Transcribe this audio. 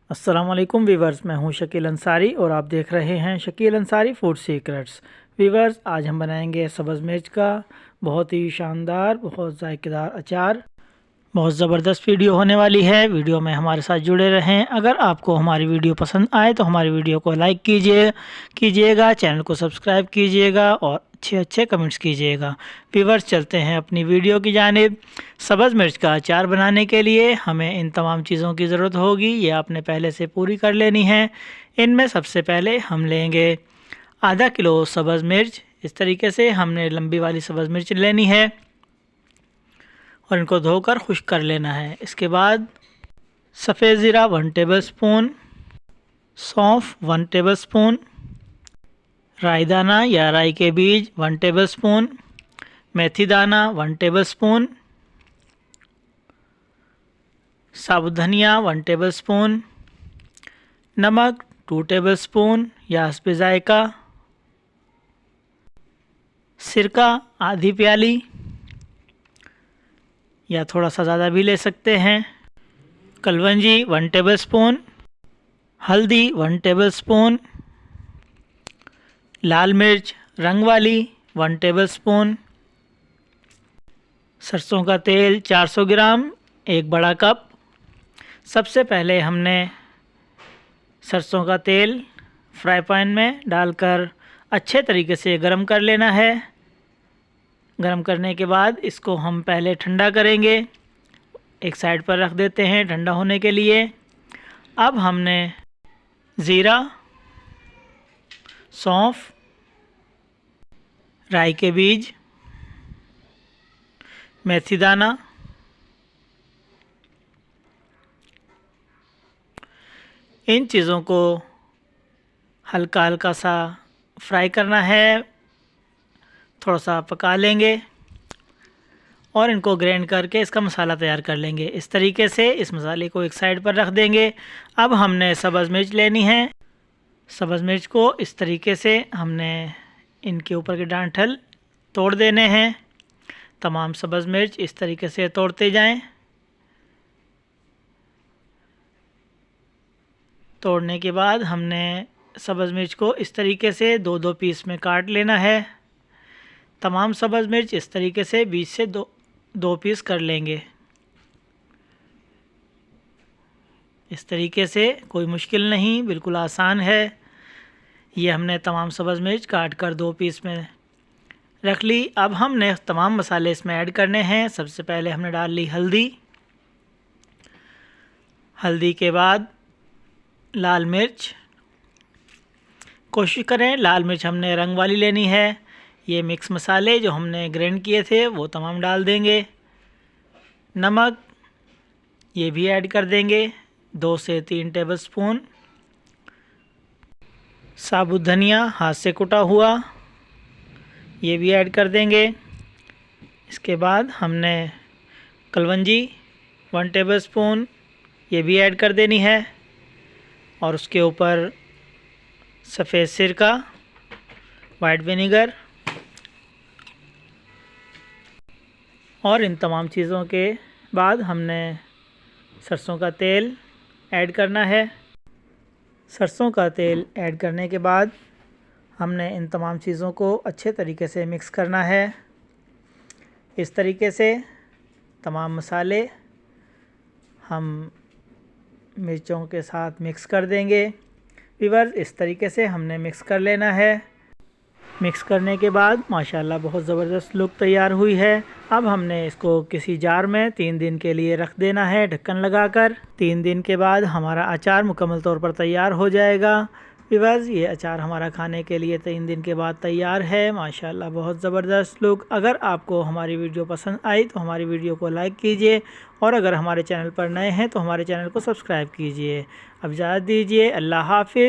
अस्सलाम वालेकुम वीवर्स, मैं हूं शकील अंसारी और आप देख रहे हैं Shakeel Ansari food secrets. Viewers, आज हम बनाएंगे सब्ज़ मिर्च का बहुत ही शानदार, बहुत जायकेदार अचार। बहुत ज़बरदस्त वीडियो होने वाली है। वीडियो में हमारे साथ जुड़े रहें। अगर आपको हमारी वीडियो पसंद आए तो हमारी वीडियो को लाइक कीजिएगा, चैनल को सब्सक्राइब कीजिएगा और अच्छे अच्छे कमेंट्स कीजिएगा। व्यूअर्स, चलते हैं अपनी वीडियो की जानिब। सब्ज़ मिर्च का अचार बनाने के लिए हमें इन तमाम चीज़ों की ज़रूरत होगी। ये आपने पहले से पूरी कर लेनी है। इनमें सबसे पहले हम लेंगे आधा किलो सब्ज़ मिर्च। इस तरीके से हमने लंबी वाली सब्ज़ मिर्च लेनी है और इनको धोकर खुश्क कर लेना है। इसके बाद सफ़ेद ज़ीरा 1 टेबलस्पून, सौंफ 1 टेबलस्पून, राई दाना या राई के बीज 1 टेबलस्पून, मेथी दाना 1 टेबलस्पून, साबुत धनिया 1 टेबलस्पून, नमक 2 टेबलस्पून या हस्बे जायका, सिरका आधी प्याली या थोड़ा सा ज़्यादा भी ले सकते हैं, कलवंजी 1 टेबलस्पून, हल्दी 1 टेबलस्पून, लाल मिर्च रंग वाली 1 टेबलस्पून, सरसों का तेल 400 ग्राम 1 बड़ा कप। सबसे पहले हमने सरसों का तेल फ्राई पैन में डालकर अच्छे तरीके से गरम कर लेना है। गरम करने के बाद इसको हम पहले ठंडा करेंगे, एक साइड पर रख देते हैं ठंडा होने के लिए। अब हमने ज़ीरा, सौंफ, राई के बीज, मेथी दाना, इन चीज़ों को हल्का हल्का सा फ्राई करना है, थोड़ा सा पका लेंगे और इनको ग्राइंड करके इसका मसाला तैयार कर लेंगे। इस तरीके से इस मसाले को एक साइड पर रख देंगे। अब हमने सब्ज़ मिर्च लेनी है। सब्ज़ मिर्च को इस तरीके से हमने इनके ऊपर के डांठल तोड़ देने हैं। तमाम सब्ज़ मिर्च इस तरीके से तोड़ते जाएं। तोड़ने के बाद हमने सब्ज़ मिर्च को इस तरीके से 2-2 पीस में काट लेना है। तमाम सब्ज़ मिर्च इस तरीके से बीच से दो पीस कर लेंगे। इस तरीके से कोई मुश्किल नहीं, बिल्कुल आसान है। ये हमने तमाम सब्ज़ मिर्च काट कर 2 पीस में रख ली। अब हमने तमाम मसाले इसमें ऐड करने हैं। सबसे पहले हमने डाल ली हल्दी। हल्दी के बाद लाल मिर्च। कोशिश करें लाल मिर्च हमने रंग वाली लेनी है। ये मिक्स मसाले जो हमने ग्राइंड किए थे वो तमाम डाल देंगे। नमक ये भी ऐड कर देंगे 2 से 3 टेबलस्पून। साबुत धनिया हाथ से कुटा हुआ ये भी ऐड कर देंगे। इसके बाद हमने कलवंजी 1 टेबलस्पून ये भी ऐड कर देनी है और उसके ऊपर सफ़ेद सिरका, वाइट विनेगर और इन तमाम चीज़ों के बाद हमने सरसों का तेल ऐड करना है। सरसों का तेल ऐड करने के बाद हमने इन तमाम चीज़ों को अच्छे तरीके से मिक्स करना है। इस तरीके से तमाम मसाले हम मिर्चों के साथ मिक्स कर देंगे। व्यूअर्स, इस तरीके से हमने मिक्स कर लेना है। मिक्स करने के बाद माशाल्लाह बहुत ज़बरदस्त लुक तैयार हुई है। अब हमने इसको किसी जार में 3 दिन के लिए रख देना है ढक्कन लगाकर। 3 दिन के बाद हमारा अचार मुकम्मल तौर पर तैयार हो जाएगा। व्यूअर्स, ये अचार हमारा खाने के लिए 3 दिन के बाद तैयार है। माशाल्लाह बहुत ज़बरदस्त लुक। अगर आपको हमारी वीडियो पसंद आई तो हमारी वीडियो को लाइक कीजिए और अगर हमारे चैनल पर नए हैं तो हमारे चैनल को सब्सक्राइब कीजिए। अब इजाज़त दीजिए। अल्लाह हाफ़िज़।